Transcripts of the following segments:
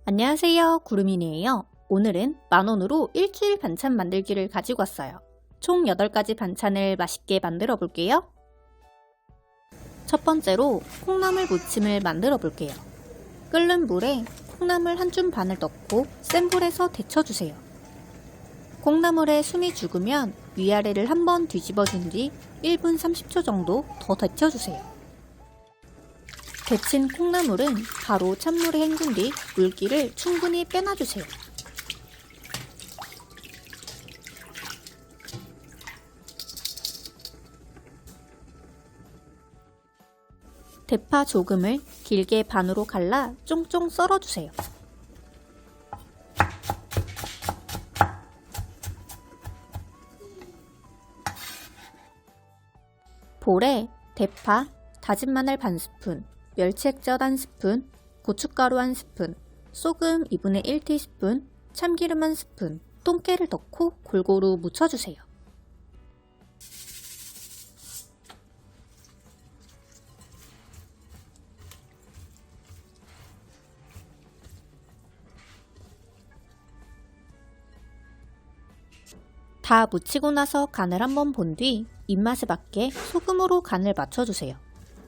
안녕하세요, 구름이네요. 오늘은 만원으로 일주일 반찬 만들기를 가지고 왔어요. 총 8가지 반찬을 맛있게 만들어 볼게요. 첫 번째로 콩나물 무침을 만들어 볼게요. 끓는 물에 콩나물 한 줌 반을 넣고 센 불에서 데쳐주세요. 콩나물에 숨이 죽으면 위아래를 한번 뒤집어준 뒤 1분 30초 정도 더 데쳐주세요. 데친 콩나물은 바로 찬물에 헹군 뒤 물기를 충분히 빼놔주세요. 대파 조금을 길게 반으로 갈라 쫑쫑 썰어주세요. 볼에 대파, 다진 마늘 반 스푼, 멸치액젓 1스푼, 고춧가루 1스푼, 소금 2분의 1티스푼, 참기름 1스푼, 통깨를 넣고 골고루 묻혀주세요. 다 묻히고 나서 간을 한번 본 뒤 입맛에 맞게 소금으로 간을 맞춰주세요.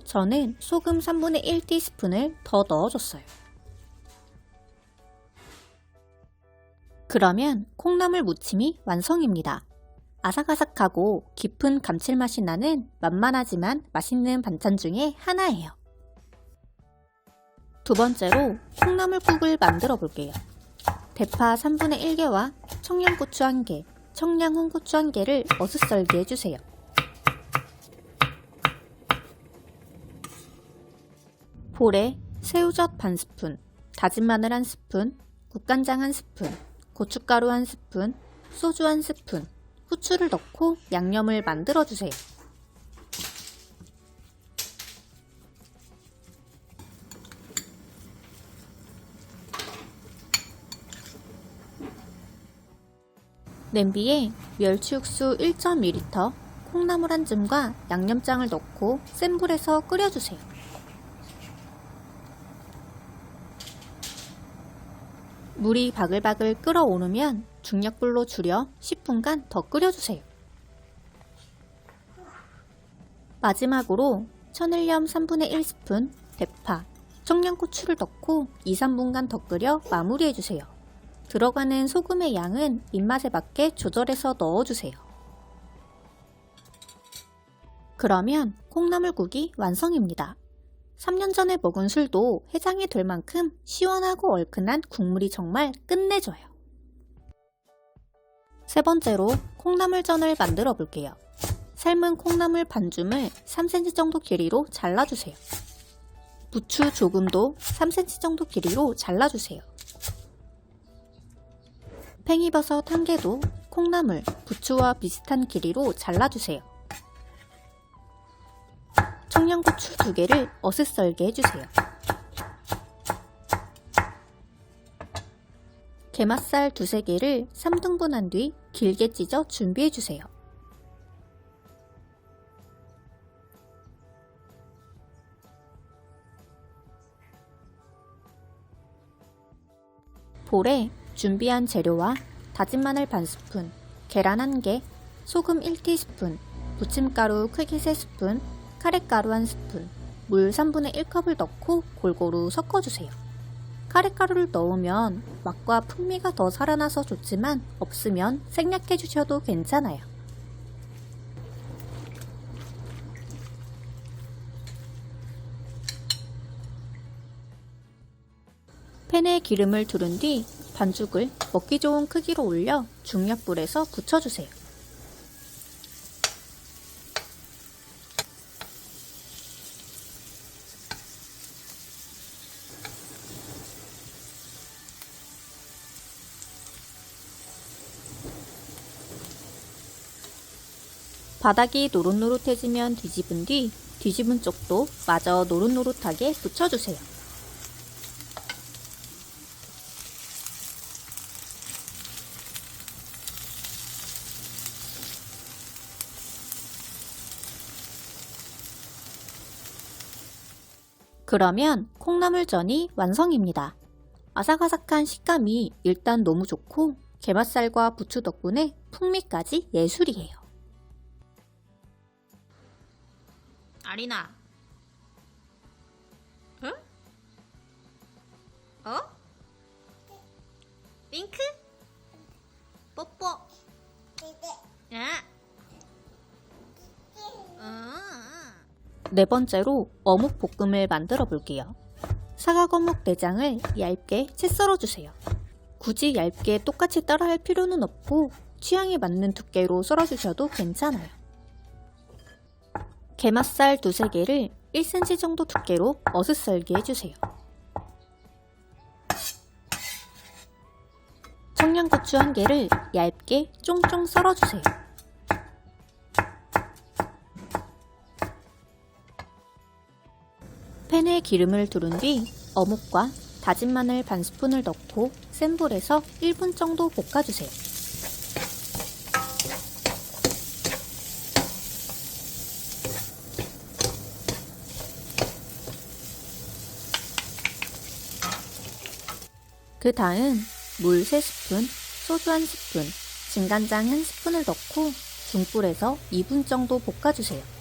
저는 소금 3분의 1티스푼을 더 넣어줬어요. 그러면 콩나물 무침이 완성입니다. 아삭아삭하고 깊은 감칠맛이 나는 만만하지만 맛있는 반찬 중에 하나예요. 두 번째로 콩나물국을 만들어 볼게요. 대파 3분의 1개와 청양고추 1개, 청양 홍고추 1개를 어슷썰게 해주세요. 볼에 새우젓 반 스푼, 다진 마늘 1스푼, 국간장 1스푼, 고춧가루 1스푼, 소주 1스푼, 후추를 넣고 양념을 만들어주세요. 냄비에 멸치 육수 1.2리터, 콩나물 1줌과 양념장을 넣고 센 불에서 끓여주세요. 물이 바글바글 끓어오르면 중약불로 줄여 10분간 더 끓여주세요. 마지막으로 천일염 3분의 1스푼, 대파, 청양고추를 넣고 2-3분간 더 끓여 마무리해주세요. 들어가는 소금의 양은 입맛에 맞게 조절해서 넣어주세요. 그러면 콩나물국이 완성입니다. 3년 전에 먹은 술도 해장이 될 만큼 시원하고 얼큰한 국물이 정말 끝내줘요. 세 번째로 콩나물전을 만들어 볼게요. 삶은 콩나물 반줌을 3cm 정도 길이로 잘라주세요. 부추 조금도 3cm 정도 길이로 잘라주세요. 팽이버섯 1개도 콩나물, 부추와 비슷한 길이로 잘라주세요. 청양고추 2개를 어슷썰게 해주세요. 게맛살 2-3개를 3등분한 뒤 길게 찢어 준비해주세요. 볼에 준비한 재료와 다진 마늘 반 스푼, 계란 1개, 소금 1티스푼, 부침가루 크기 3스푼, 카레가루 1스푼, 물 3분의 1컵을 넣고 골고루 섞어주세요. 카레가루를 넣으면 맛과 풍미가 더 살아나서 좋지만 없으면 생략해 주셔도 괜찮아요. 팬에 기름을 두른 뒤 반죽을 먹기 좋은 크기로 올려 중약불에서 부쳐주세요. 바닥이 노릇노릇해지면 뒤집은 뒤 뒤집은 쪽도 마저 노릇노릇하게 붙여주세요. 그러면 콩나물전이 완성입니다. 아삭아삭한 식감이 일단 너무 좋고 게맛살과 부추 덕분에 풍미까지 예술이에요. 아리나. 응? 어? 윙크? 뽀뽀. 야. 네 번째로 어묵 볶음을 만들어 볼게요. 사각 어묵 내장을 얇게 채 썰어주세요. 굳이 얇게 똑같이 따라할 필요는 없고 취향에 맞는 두께로 썰어주셔도 괜찮아요. 게맛살 두세 개를 1cm 정도 두께로 어슷썰게 해주세요. 청양고추 한 개를 얇게 쫑쫑 썰어주세요. 팬에 기름을 두른 뒤 어묵과 다진 마늘 반 스푼을 넣고 센 불에서 1분 정도 볶아주세요. 그 다음 물 3스푼, 소주 1스푼, 진간장 1스푼을 넣고 중불에서 2분 정도 볶아주세요.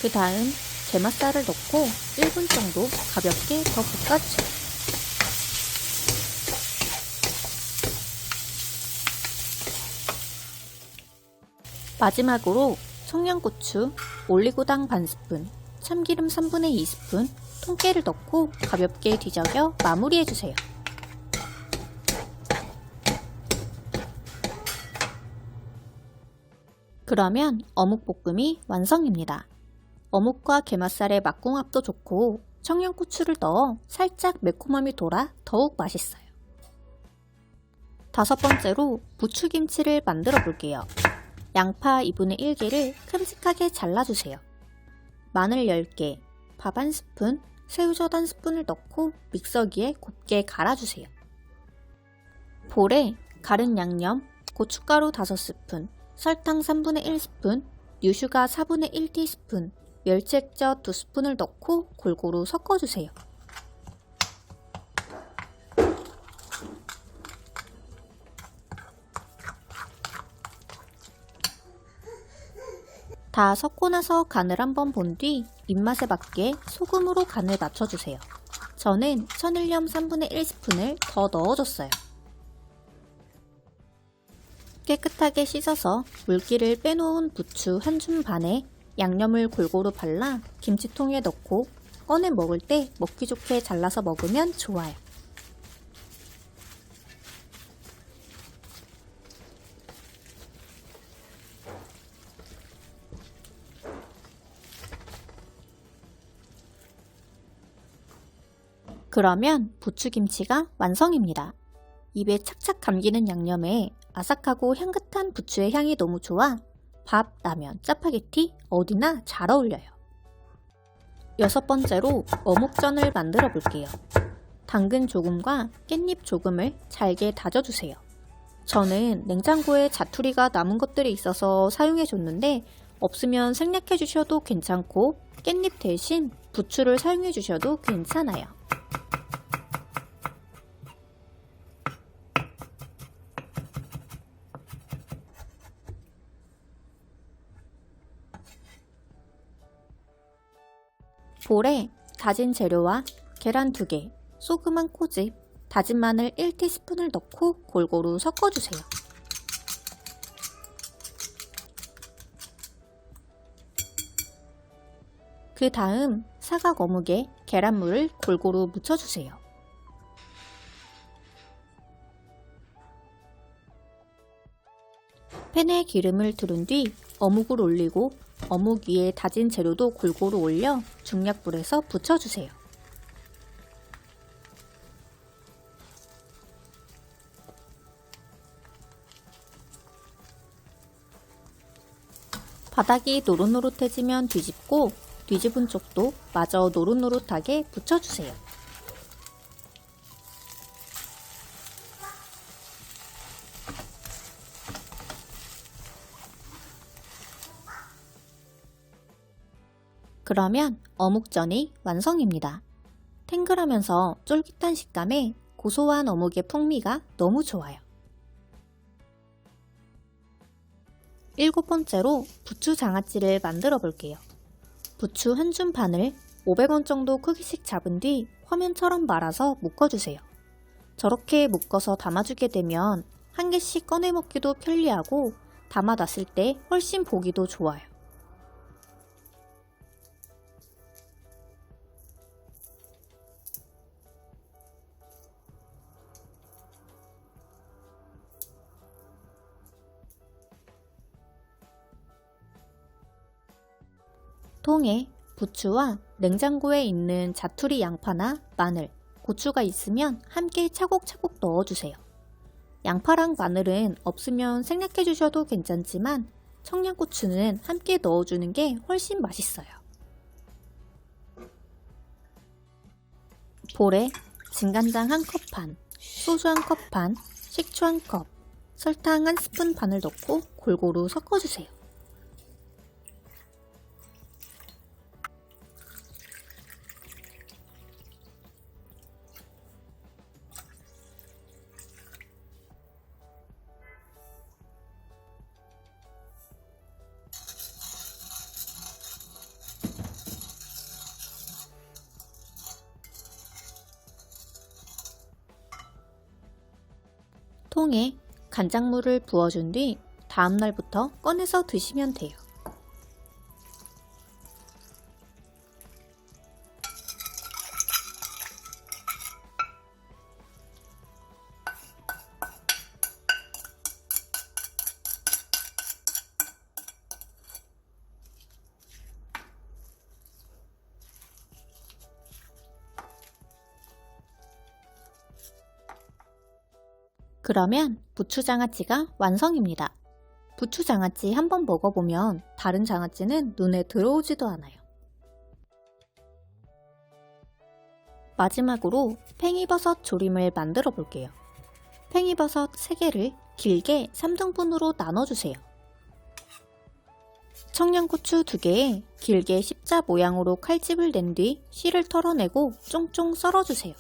그 다음 게맛살을 넣고 1분 정도 가볍게 더 볶아주세요. 마지막으로 청양고추, 올리고당 반 스푼, 참기름 3분의 2스푼, 통깨를 넣고 가볍게 뒤적여 마무리해주세요. 그러면 어묵볶음이 완성입니다. 어묵과 게맛살의 맛궁합도 좋고 청양고추를 넣어 살짝 매콤함이 돌아 더욱 맛있어요. 다섯 번째로 부추김치를 만들어 볼게요. 양파 2분의 1개를 큼직하게 잘라주세요. 마늘 10개, 밥 1스푼, 새우젓 1스푼을 넣고 믹서기에 곱게 갈아주세요. 볼에 갈은 양념, 고춧가루 5스푼, 설탕 3분의 1스푼, 유슈가 4분의 1티스푼, 멸치액젓 2스푼을 넣고 골고루 섞어주세요. 다 섞고 나서 간을 한번 본 뒤 입맛에 맞게 소금으로 간을 맞춰주세요. 저는 천일염 3분의 1스푼을 더 넣어줬어요. 깨끗하게 씻어서 물기를 빼놓은 부추 한 줌 반에 양념을 골고루 발라 김치통에 넣고 꺼내 먹을 때 먹기 좋게 잘라서 먹으면 좋아요. 그러면 부추김치가 완성입니다. 입에 착착 감기는 양념에 아삭하고 향긋한 부추의 향이 너무 좋아 밥, 라면, 짜파게티 어디나 잘 어울려요. 여섯 번째로 어묵전을 만들어 볼게요. 당근 조금과 깻잎 조금을 잘게 다져주세요. 저는 냉장고에 자투리가 남은 것들이 있어서 사용해 줬는데 없으면 생략해 주셔도 괜찮고 깻잎 대신 부추를 사용해 주셔도 괜찮아요. 볼에 다진 재료와 계란 2개, 소금 1꼬집, 다진 마늘 1티스푼을 넣고 골고루 섞어주세요. 그 다음 사각 어묵에 계란물을 골고루 묻혀주세요. 팬에 기름을 두른 뒤 어묵을 올리고 어묵 위에 다진 재료도 골고루 올려 중약불에서 부쳐주세요. 바닥이 노릇노릇해지면 뒤집고 뒤집은 쪽도 마저 노릇노릇하게 붙여주세요. 그러면 어묵전이 완성입니다. 탱글하면서 쫄깃한 식감에 고소한 어묵의 풍미가 너무 좋아요. 7번째로 부추 장아찌를 만들어 볼게요. 부추 한 줌 반을 500원 정도 크기씩 잡은 뒤 화면처럼 말아서 묶어주세요. 저렇게 묶어서 담아주게 되면 한 개씩 꺼내 먹기도 편리하고 담아놨을 때 훨씬 보기도 좋아요. 통에 부추와 냉장고에 있는 자투리 양파나 마늘, 고추가 있으면 함께 차곡차곡 넣어주세요. 양파랑 마늘은 없으면 생략해 주셔도 괜찮지만 청양고추는 함께 넣어주는 게 훨씬 맛있어요. 볼에 진간장 1컵 반, 소주 1컵 반, 식초 1컵, 설탕 1스푼 반을 넣고 골고루 섞어주세요. 통에 간장물을 부어준 뒤 다음날부터 꺼내서 드시면 돼요. 그러면 부추장아찌가 완성입니다. 부추장아찌 한번 먹어보면 다른 장아찌는 눈에 들어오지도 않아요. 마지막으로 팽이버섯 조림을 만들어 볼게요. 팽이버섯 3개를 길게 3등분으로 나눠주세요. 청양고추 2개에 길게 십자 모양으로 칼집을 낸 뒤 씨를 털어내고 쫑쫑 썰어주세요.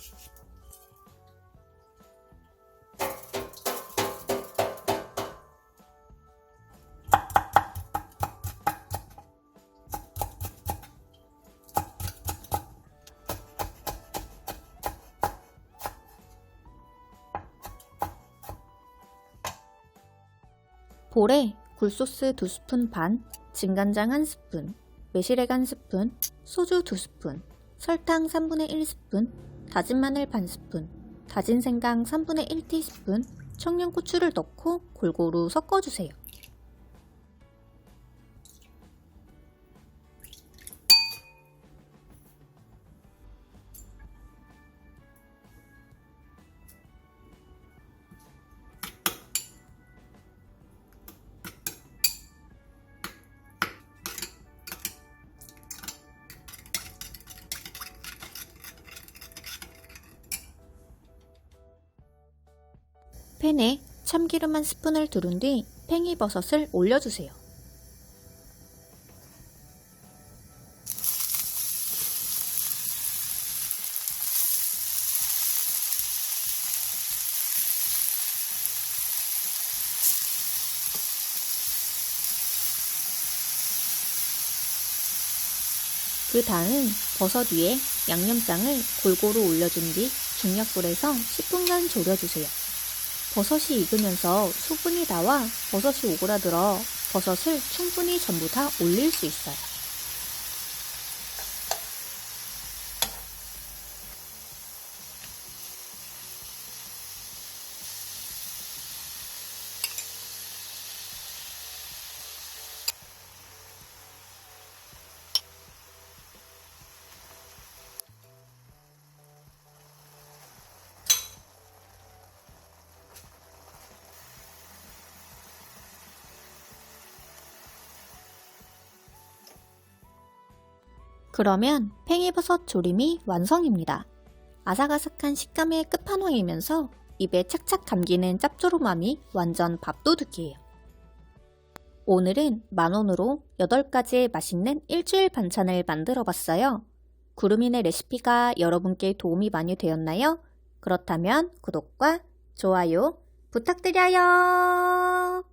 볼에 굴소스 2스푼 반, 진간장 1스푼, 매실액 1스푼, 소주 2스푼, 설탕 3분의 1스푼, 다진 마늘 반스푼, 다진 생강 3분의 1티스푼, 청양고추를 넣고 골고루 섞어주세요. 팬에 참기름 1스푼을 두른 뒤 팽이버섯을 올려주세요. 그 다음 버섯 위에 양념장을 골고루 올려준 뒤 중약불에서 10분간 졸여주세요. 버섯이 익으면서 수분이 나와 버섯이 오그라들어 버섯을 충분히 전부 다 올릴 수 있어요. 그러면 팽이버섯 조림이 완성입니다. 아삭아삭한 식감의 끝판왕이면서 입에 착착 감기는 짭조름함이 완전 밥도둑이에요. 오늘은 10,000원으로 8가지의 맛있는 일주일 반찬을 만들어 봤어요. 구름이네 레시피가 여러분께 도움이 많이 되었나요? 그렇다면 구독과 좋아요 부탁드려요.